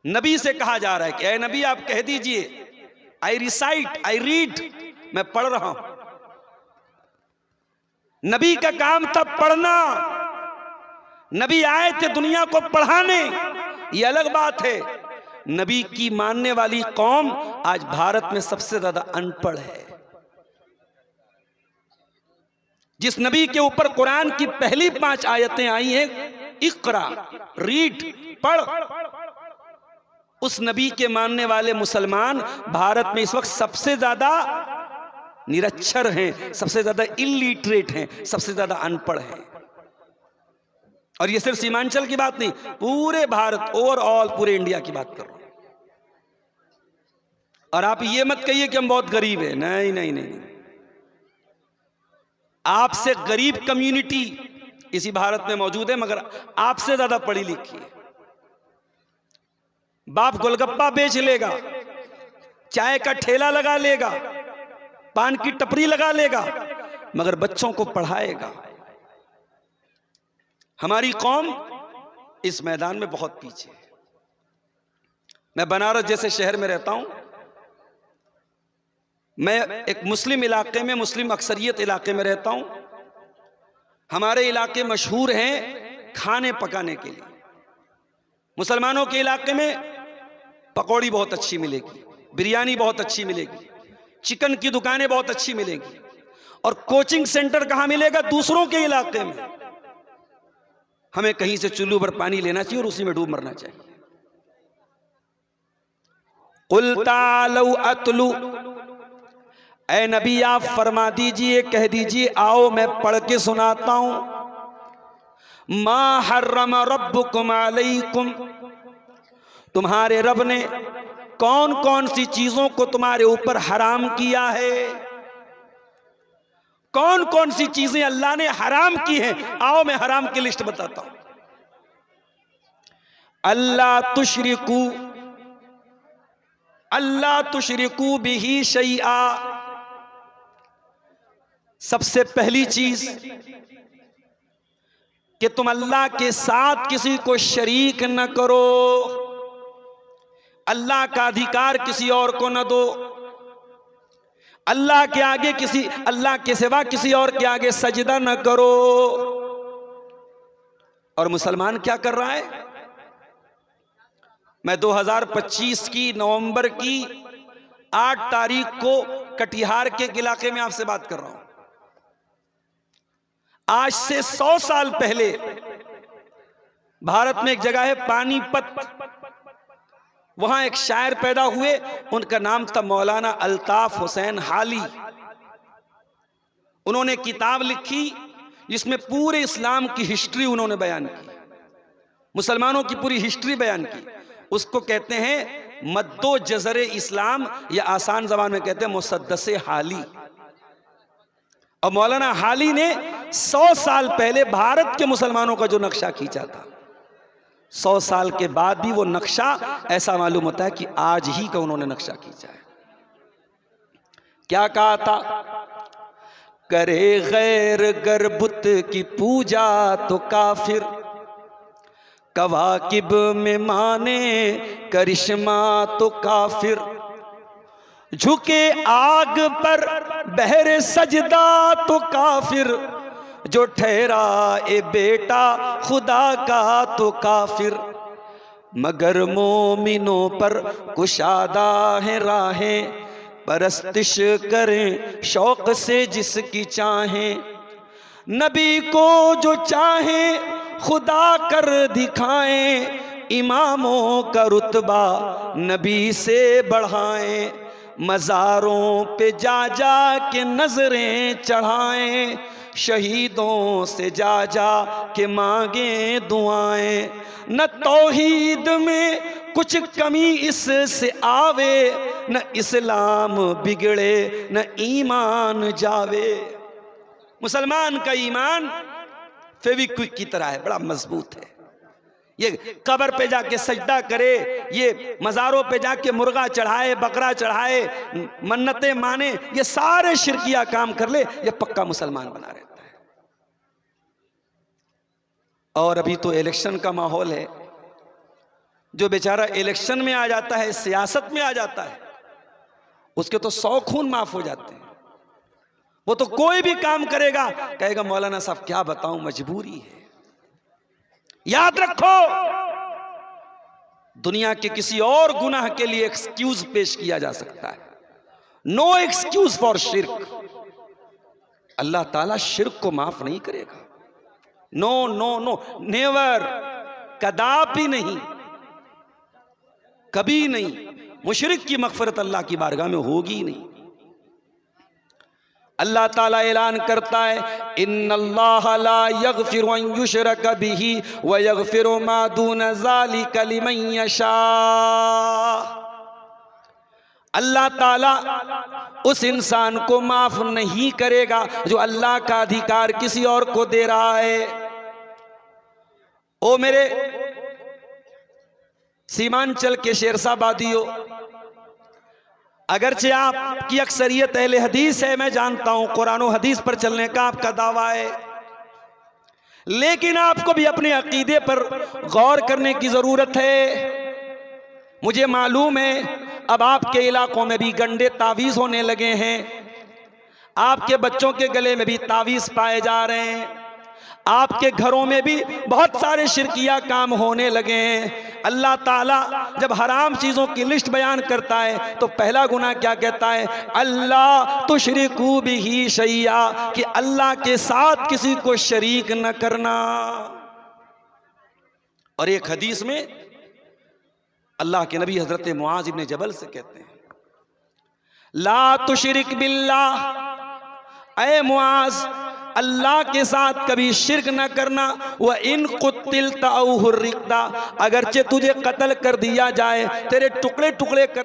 नबी से कहा जा रहा है कि ऐ नबी आप कह दीजिए, आई रिसाइट, आई रीड, मैं पढ़ रहा हूं। नबी का काम था पढ़ना। नबी आए थे दुनिया को पढ़ाने, ये अलग बात है। नबी की मानने वाली कौम आज भारत में सबसे ज्यादा अनपढ़ है। जिस नबी के ऊपर कुरान की पहली 5 आयतें आई हैं, इक़रा, रीड, पढ़, उस नबी के मानने वाले मुसलमान भारत में इस वक्त सबसे ज्यादा निरक्षर हैं, सबसे ज्यादा इलिटरेट हैं, सबसे ज्यादा अनपढ़ हैं। और ये सिर्फ सीमांचल की बात नहीं, पूरे भारत, ओवरऑल पूरे इंडिया की बात कर रहा हूं। और आप ये मत कहिए कि हम बहुत गरीब हैं, नहीं नहीं नहीं, आपसे गरीब कम्युनिटी इसी भारत में मौजूद है, मगर आपसे ज्यादा पढ़ी लिखी है। बाप गोलगप्पा बेच लेगा, चाय का ठेला लगा लेगा, पान की टपरी लगा लेगा, मगर बच्चों को पढ़ाएगा। हमारी कौम इस मैदान में बहुत पीछे है। मैं बनारस जैसे शहर में रहता हूं, मैं एक मुस्लिम इलाके में, मुस्लिम अक्सरियत इलाके में रहता हूं। हमारे इलाके मशहूर हैं खाने पकाने के लिए। मुसलमानों के इलाके में पकौड़ी बहुत अच्छी मिलेगी, बिरयानी बहुत अच्छी मिलेगी, चिकन की दुकानें बहुत अच्छी मिलेगी। और कोचिंग सेंटर कहां मिलेगा? दूसरों के इलाके में। हमें कहीं से चुल्लू भर पानी लेना चाहिए और उसी में डूब मरना चाहिए। कुल तालू अतलू, ऐ नबी आप फरमा दीजिए, कह दीजिए, आओ मैं पढ़ के सुनाता हूं। मा हर्रम रब्बुकुम अलैकुम, तुम्हारे रब ने कौन कौन सी चीजों को तुम्हारे ऊपर हराम किया है। कौन कौन सी चीजें अल्लाह ने हराम की हैं, आओ मैं हराम की लिस्ट बताता हूं। अल्लाह तुशरिकू बिही शैआ, सबसे पहली चीज कि तुम अल्लाह के साथ किसी को शरीक न करो, अल्लाह का अधिकार किसी और को न दो, अल्लाह के आगे किसी, अल्लाह के सिवा किसी और के आगे सजदा न करो। और मुसलमान क्या कर रहा है? मैं 2025 की नवंबर की 8 तारीख को कटिहार के इलाके में आपसे बात कर रहा हूं। आज से 100 साल पहले भारत में एक जगह है पानीपत, वहां एक शायर पैदा हुए, उनका नाम था मौलाना अल्ताफ हुसैन हाली। उन्होंने किताब लिखी जिसमें पूरे इस्लाम की हिस्ट्री उन्होंने बयान की, मुसलमानों की पूरी हिस्ट्री बयान की। उसको कहते हैं मद्दो जज़रे इस्लाम, या आसान ज़बान में कहते हैं मुसद्दसे हाली। और मौलाना हाली ने 100 साल पहले भारत के मुसलमानों का जो नक्शा खींचा था, 100 साल के बाद भी वो नक्शा ऐसा मालूम होता है कि आज ही का उन्होंने नक्शा खींचा है। क्या कहा था? करे गैर गर्बुत की पूजा तो काफिर, कवाकिब में माने करिश्मा तो काफिर, झुके आग पर बहरे सजदा तो काफिर, जो ठहरा ए बेटा खुदा का तो काफिर, मगर मोमिनों पर कुशादा है राहें, परस्तिश करें शौक से जिसकी चाहें, नबी को जो चाहें खुदा कर दिखाएं, इमामों का रुतबा नबी से बढ़ाएं, मज़ारों पे जा जा के नजरें चढ़ाएं, शहीदों से जा जा के मांगे दुआएं, न तौहीद में कुछ कमी इससे आवे, न इस्लाम बिगड़े न ईमान जावे। मुसलमान का ईमान फेविक्विक की तरह है, बड़ा मजबूत है। ये कब्र पे जाके सजदा करे, ये मज़ारों पे जाके मुर्गा चढ़ाए, बकरा चढ़ाए, मन्नतें माने, ये सारे शिरकिया काम कर ले, ये पक्का मुसलमान बना रहता है। और अभी तो इलेक्शन का माहौल है, जो बेचारा इलेक्शन में आ जाता है, सियासत में आ जाता है, उसके तो 100 खून माफ हो जाते हैं। वो तो कोई भी काम करेगा, कहेगा मौलाना साहब क्या बताऊं, मजबूरी है। याद रखो, दुनिया के किसी और गुनाह के लिए एक्सक्यूज पेश किया जा सकता है, नो एक्सक्यूज फॉर शिर्क। अल्लाह ताला शिर्क को माफ नहीं करेगा। नो नो नो, नेवर, कदापि नहीं, कभी नहीं। मुशरिक की मग़फ़िरत अल्लाह की बारगाह में होगी नहीं। अल्लाह ताला ऐलान करता है, इन्नल्लाह ला यग़फ़िरु अन युशरक बिही व यग़फ़िरु मा दून ज़ालिका लिमन यशा। अल्लाह ताला उस इंसान को माफ नहीं करेगा जो अल्लाह का अधिकार किसी और को दे रहा है। ओ मेरे सीमांचल के शेरशाबादियों, अगरचे आपकी अक्सरियत अहले हदीस है, मैं जानता हूं, कुरान और हदीस पर चलने का आपका दावा है, लेकिन आपको भी अपने अकीदे पर गौर करने की जरूरत है। मुझे मालूम है अब आपके इलाकों में भी गंदे तावीज़ होने लगे हैं, आपके बच्चों के गले में भी तावीज़ पाए जा रहे हैं, आपके घरों में भी बहुत सारे शिरकिया काम होने लगे हैं। अल्लाह ताला जब हराम चीज़ों की लिस्ट बयान करता है तो पहला गुनाह क्या कहता है? अल्लाह तुशरिकू बिही शैया, कि अल्लाह के साथ किसी को शरीक न करना। और एक हदीस में अल्लाह के नबी हजरत मुआज इब्न जबल से कहते हैं, ला तुशरिक बिल्लाह, ऐ मुआज अल्लाह के साथ कभी शिर्क न करना। व इन कुतिलता औ हुर्रिकता, अगरचे तुझे कत्ल कर दिया जाए, तेरे टुकड़े टुकड़े कर